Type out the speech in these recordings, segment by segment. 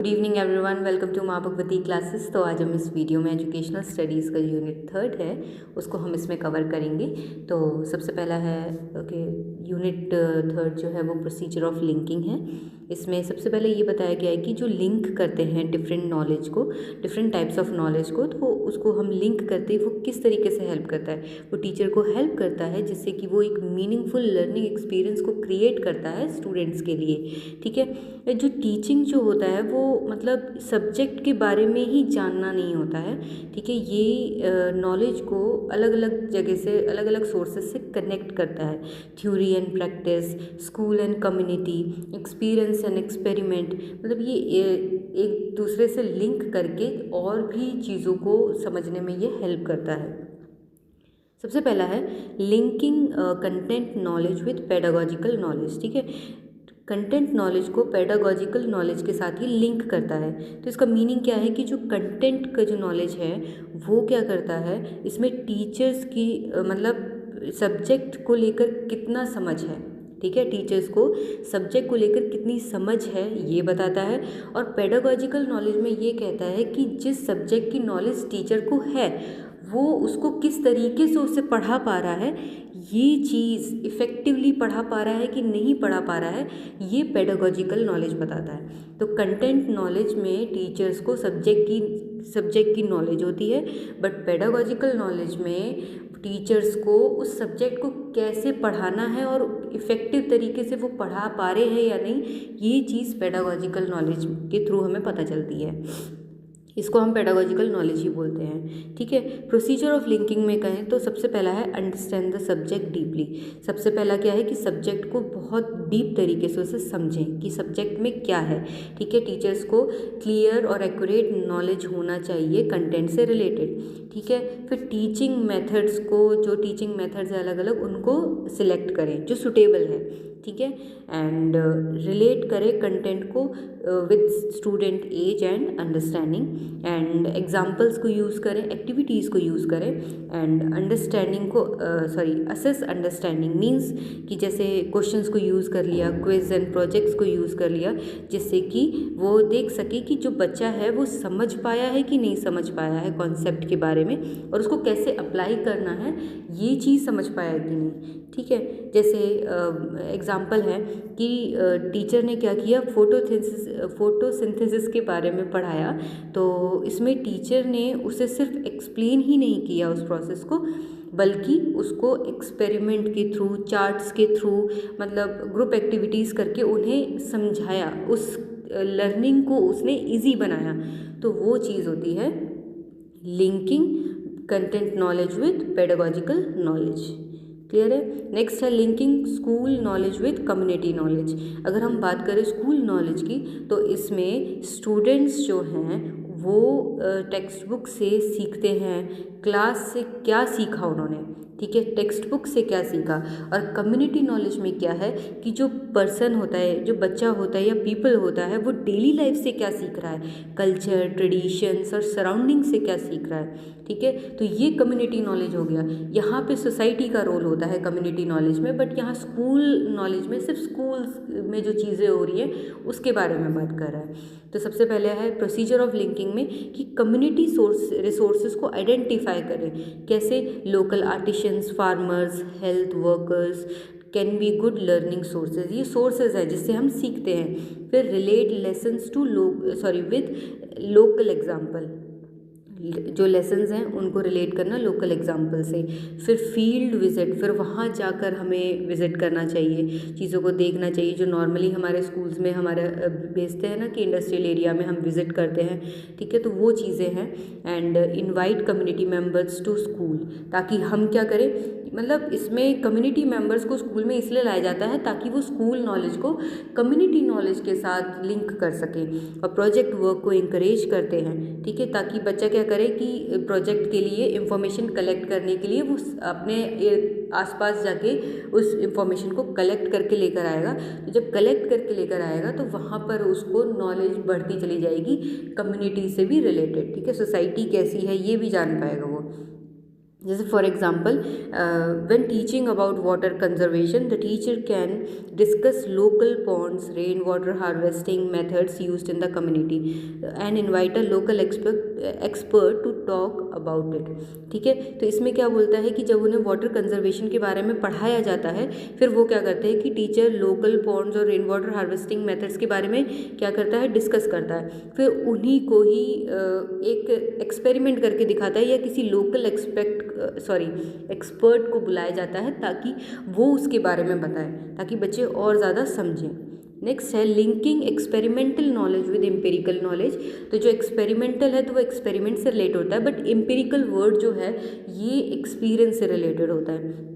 Good evening everyone, welcome to Maa Bhagwati classes. तो आज हम इस वीडियो में एजुकेशनल स्टडीज़ का यूनिट 3 है उसको हम इसमें कवर करेंगे। तो सबसे पहला है यूनिट 3 जो है वो प्रोसीजर ऑफ लिंकिंग है। इसमें सबसे पहले ये बताया गया है कि जो लिंक करते हैं डिफरेंट नॉलेज को, डिफरेंट टाइप्स ऑफ नॉलेज को, तो उसको हम लिंक करते हैं वो किस तरीके से हेल्प करता है। वो टीचर को हेल्प करता है जिससे कि वो एक मीनिंगफुल लर्निंग एक्सपीरियंस को क्रिएट करता है स्टूडेंट्स के लिए। ठीक है, जो टीचिंग जो होता है वो मतलब सब्जेक्ट के बारे में ही जानना नहीं होता है। ठीक है, ये नॉलेज को अलग अलग जगह से, अलग अलग सोर्सेज से कनेक्ट करता है। Theory and practice, school and community, experience and experiment, मतलब ये एक दूसरे से लिंक करके और भी चीज़ों को समझने में ये हेल्प करता है। सबसे पहला है linking content knowledge with pedagogical knowledge. ठीक है, कंटेंट नॉलेज को पेडागोजिकल नॉलेज के साथ ही लिंक करता है। तो इसका मीनिंग क्या है कि जो कंटेंट का जो नॉलेज है वो क्या करता है, इसमें टीचर्स की मतलब सब्जेक्ट को लेकर कितना समझ है। ठीक है, टीचर्स को सब्जेक्ट को लेकर कितनी समझ है ये बताता है। और पेडागोजिकल नॉलेज में ये कहता है कि जिस सब्जेक्ट की नॉलेज टीचर को है वो उसको किस तरीके से उसे पढ़ा पा रहा है, ये चीज़ इफ़ेक्टिवली पढ़ा पा रहा है कि नहीं पढ़ा पा रहा है, ये पेडागोजिकल नॉलेज बताता है। तो कंटेंट नॉलेज में टीचर्स को सब्जेक्ट की नॉलेज होती है, बट पेडागोजिकल नॉलेज में टीचर्स को उस सब्जेक्ट को कैसे पढ़ाना है और इफ़ेक्टिव तरीके से वो पढ़ा पा रहे हैं या नहीं, ये चीज़ पेडागोजिकल नॉलेज के थ्रू हमें पता चलती है। इसको हम पेडागोजिकल नॉलेज ही बोलते हैं। ठीक है, प्रोसीजर ऑफ लिंकिंग में कहें तो सबसे पहला है अंडरस्टैंड द सब्जेक्ट डीपली। सबसे पहला क्या है कि सब्जेक्ट को बहुत डीप तरीके से उसे समझें कि सब्जेक्ट में क्या है। ठीक है, टीचर्स को क्लियर और एक्यूरेट नॉलेज होना चाहिए कंटेंट से रिलेटेड। ठीक है, फिर टीचिंग मेथड्स को, जो टीचिंग मेथड्स है अलग अलग, उनको सिलेक्ट करें जो सुटेबल है। ठीक है, एंड रिलेट करें कंटेंट को with student age and understanding, and examples को यूज़ करें, एक्टिविटीज़ को यूज़ करें, एंड अंडरस्टैंडिंग को असेस अंडरस्टैंडिंग मीन्स कि जैसे क्वेश्चंस को यूज़ कर लिया, क्विज एंड प्रोजेक्ट्स को यूज़ कर लिया, जिससे कि वो देख सके कि जो बच्चा है वो समझ पाया है कि नहीं समझ पाया है कॉन्सेप्ट के बारे में, और उसको कैसे अप्लाई करना है ये चीज़ समझ पाया है कि नहीं। ठीक है, जैसे एग्जाम्पल है कि टीचर ने क्या किया, फोटोसिंथेसिस के बारे में पढ़ाया। तो इसमें टीचर ने उसे सिर्फ एक्सप्लेन ही नहीं किया उस प्रोसेस को, बल्कि उसको एक्सपेरिमेंट के थ्रू, चार्ट्स के थ्रू, मतलब ग्रुप एक्टिविटीज़ करके उन्हें समझाया, उस लर्निंग को उसने इजी बनाया। तो वो चीज़ होती है linking content knowledge with pedagogical knowledge. Clear है। नेक्स्ट है linking school knowledge with community knowledge. अगर हम बात करें स्कूल नॉलेज की तो इसमें स्टूडेंट्स जो हैं वो टेक्स्ट बुक से सीखते हैं, क्लास से क्या सीखा उन्होंने। ठीक है, टेक्स्ट बुक से क्या सीखा। और कम्युनिटी नॉलेज में क्या है कि जो पर्सन होता है, जो बच्चा होता है या पीपल होता है, वो डेली लाइफ से क्या सीख रहा है, कल्चर, ट्रेडिशंस और सराउंडिंग से क्या सीख रहा है। ठीक है, तो ये कम्युनिटी नॉलेज हो गया। यहाँ पे सोसाइटी का रोल होता है कम्युनिटी नॉलेज में, बट यहाँ स्कूल नॉलेज में सिर्फ स्कूल में जो चीज़ें हो रही हैं उसके बारे में बात कर रहा है। तो सबसे पहले है प्रोसीजर ऑफ लिंकिंग में कि कम्युनिटी रिसोर्सेज को आइडेंटिफाई करें। कैसे, local artisans, farmers, health workers can be good learning sources. ये सोर्सेज है जिससे हम सीखते हैं। फिर relate lessons to with local example, जो लेसन्स हैं उनको रिलेट करना लोकल एग्जाम्पल से। फिर फील्ड विज़िट, फिर वहाँ जाकर हमें विज़िट करना चाहिए, चीज़ों को देखना चाहिए जो नॉर्मली हमारे स्कूल्स में हमारे भेजते हैं ना कि इंडस्ट्रियल एरिया में हम विज़िट करते हैं। ठीक है, तो वो चीज़ें हैं। And invite community members to school, ताकि हम क्या करें, मतलब इसमें कम्युनिटी मेम्बर्स को स्कूल में इसलिए लाया जाता है ताकि वो स्कूल नॉलेज को कम्युनिटी नॉलेज के साथ लिंक कर सकें। और प्रोजेक्ट वर्क को इंकरेज करते हैं। ठीक है, ताकि बच्चा क्या करे कि प्रोजेक्ट के लिए इंफॉर्मेशन कलेक्ट करने के लिए वो अपने आसपास जाके उस इंफॉर्मेशन को कलेक्ट करके लेकर आएगा। तो जब कलेक्ट करके लेकर आएगा तो वहाँ पर उसको नॉलेज बढ़ती चली जाएगी कम्युनिटी से भी रिलेटेड। ठीक है, सोसाइटी कैसी है ये भी जान पाएगा वो। जैसे for example when teaching about water conservation the teacher can discuss local ponds, rain water harvesting methods used in the community and invite a local expert to talk about it. ठीक है, तो इसमें क्या बोलता है कि जब उन्हें वाटर कंजर्वेशन के बारे में पढ़ाया जाता है, फिर वो क्या करते हैं कि टीचर लोकल पॉन्ड्स और रेन वाटर हार्वेस्टिंग मेथड्स के बारे में क्या करता है, डिस्कस करता है। फिर उन्हीं को ही एक एक्सपेरिमेंट करके दिखाता है या किसी लोकल एक्सपर्ट को बुलाया जाता है ताकि वो उसके बारे में बताए, ताकि बच्चे और ज़्यादा समझें। नेक्स्ट है linking experimental knowledge with empirical knowledge. तो जो एक्सपेरिमेंटल है तो वो एक्सपेरिमेंट से रिलेट होता है, बट एम्पेरिकल वर्ड जो है ये एक्सपीरियंस से रिलेटेड होता है।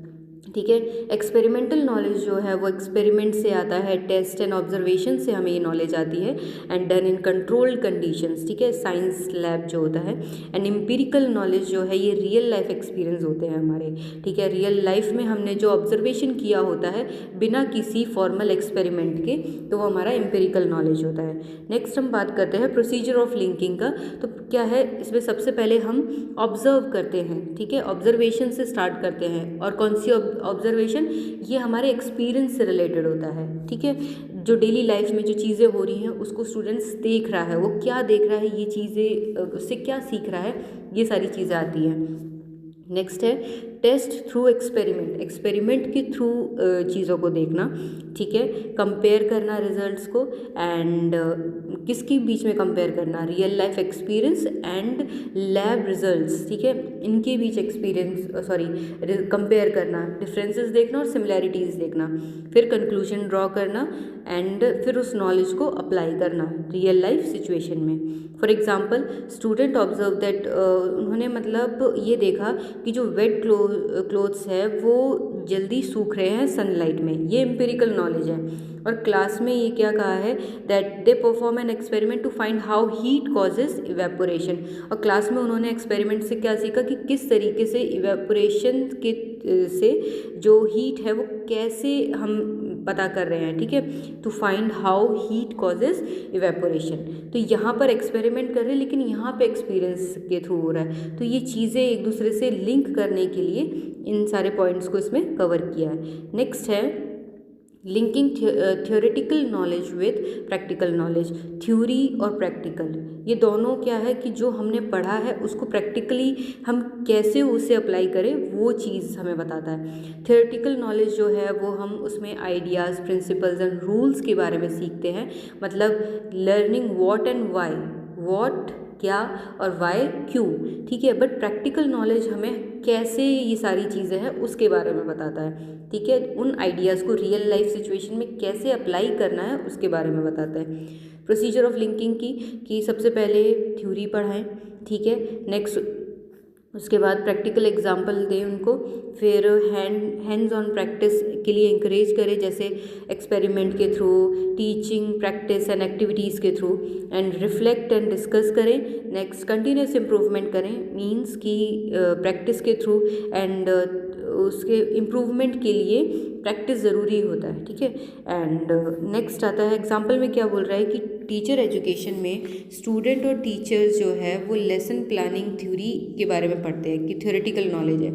ठीक है, एक्सपेरिमेंटल नॉलेज जो है वो एक्सपेरिमेंट से आता है, टेस्ट एंड ऑब्जर्वेशन से हमें ये नॉलेज आती है, and done in controlled conditions. ठीक है, साइंस लैब जो होता है। एंड एम्पिरिकल नॉलेज जो है ये रियल लाइफ एक्सपीरियंस होते हैं हमारे। ठीक है, रियल लाइफ में हमने जो ऑब्जर्वेशन किया होता है बिना किसी फॉर्मल एक्सपेरिमेंट के, तो वो हमारा एम्पिरिकल नॉलेज होता है। नेक्स्ट हम बात करते हैं प्रोसीजर ऑफ लिंकिंग का। तो क्या है इसमें, सबसे पहले हम ऑब्जर्व करते हैं। ठीक है, ऑब्जर्वेशन से स्टार्ट करते हैं, और कौन सी ऑब्जर्वेशन, ये हमारे एक्सपीरियंस से रिलेटेड होता है। ठीक है, जो डेली लाइफ में जो चीज़ें हो रही हैं उसको स्टूडेंट्स देख रहा है, वो क्या देख रहा है, ये चीज़ें उससे क्या सीख रहा है, ये सारी चीज़ें आती हैं। नेक्स्ट है टेस्ट थ्रू एक्सपेरिमेंट, एक्सपेरिमेंट के थ्रू चीज़ों को देखना। ठीक है, कंपेयर करना रिजल्ट्स को, एंड किसके बीच में कंपेयर करना, real life experience and lab results. ठीक है, इनके बीच कंपेयर करना, डिफरेंसेस देखना और सिमिलैरिटीज़ देखना, फिर कंक्लूजन ड्रॉ करना, एंड फिर उस नॉलेज को अप्लाई करना रियल लाइफ सिचुएशन में। For example student observe that, उन्होंने मतलब ये देखा कि जो वेट क्लोथ्स है वो जल्दी सूख रहे हैं सनलाइट में, ये एम्पिरिकल नॉलेज है। और क्लास में ये क्या कहा है, that they perform an experiment to find how heat causes evaporation. और क्लास में उन्होंने एक्सपेरिमेंट से क्या सीखा कि किस तरीके से इवेपोरेशन के से जो हीट है वो कैसे हम पता कर रहे हैं। ठीक है, to find how heat causes evaporation. तो यहाँ पर एक्सपेरिमेंट कर रहे हैं, लेकिन यहाँ पे एक्सपीरियंस के थ्रू हो रहा है। तो ये चीज़ें एक दूसरे से लिंक करने के लिए इन सारे पॉइंट्स को इसमें कवर किया है। नेक्स्ट है linking theoretical knowledge with practical knowledge. Theory और प्रैक्टिकल ये दोनों क्या है कि जो हमने पढ़ा है उसको प्रैक्टिकली हम कैसे उसे अप्लाई करें, वो चीज़ हमें बताता है। थियोरेटिकल नॉलेज जो है वो हम उसमें आइडियाज़, प्रिंसिपल्स एंड रूल्स के बारे में सीखते हैं, मतलब learning what and why, what क्या और वाई क्यों। ठीक है, बट प्रैक्टिकल नॉलेज हमें कैसे ये सारी चीज़ें हैं उसके बारे में बताता है। ठीक है, उन आइडियाज़ को रियल लाइफ सिचुएशन में कैसे अप्लाई करना है उसके बारे में बताता है। प्रोसीजर ऑफ लिंकिंग की कि सबसे पहले थ्योरी पढ़ाएं। ठीक है, नेक्स्ट उसके बाद प्रैक्टिकल एग्जाम्पल दें उनको, फिर हैंड्स ऑन प्रैक्टिस के लिए इंकरेज करें, जैसे एक्सपेरिमेंट के through, teaching, practice and activities के through, and reflect and discuss करें। नेक्स्ट कंटिन्यूस इम्प्रूवमेंट करें, मीन्स कि प्रैक्टिस के थ्रू एंड उसके इम्प्रूवमेंट के लिए प्रैक्टिस ज़रूरी होता है। ठीक है, एंड नेक्स्ट आता है एग्जाम्पल में क्या बोल रहा है कि टीचर एजुकेशन में स्टूडेंट और टीचर्स जो है वो लेसन प्लानिंग थ्योरी के बारे में पढ़ते हैं कि थ्योरेटिकल नॉलेज है।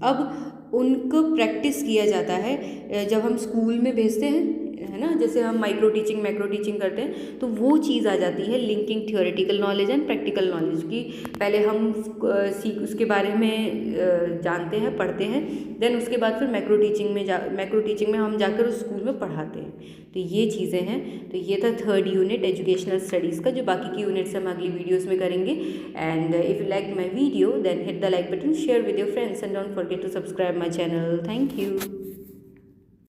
अब उनको प्रैक्टिस किया जाता है जब हम स्कूल में भेजते हैं, है ना, जैसे हम माइक्रो टीचिंग मैक्रो टीचिंग करते हैं, तो वो चीज़ आ जाती है linking theoretical knowledge and practical knowledge की। पहले हम उसके बारे में जानते हैं, पढ़ते हैं, देन उसके बाद फिर मैक्रो टीचिंग में हम जाकर उस स्कूल में पढ़ाते हैं। तो ये चीज़ें हैं। तो ये था थर्ड यूनिट एजुकेशनल स्टडीज़ का। जो बाकी की यूनिट्स हम अगली वीडियोज़ में करेंगे। And if you like my video then hit the like button, share with your friends and don't forget to subscribe my channel. Thank you.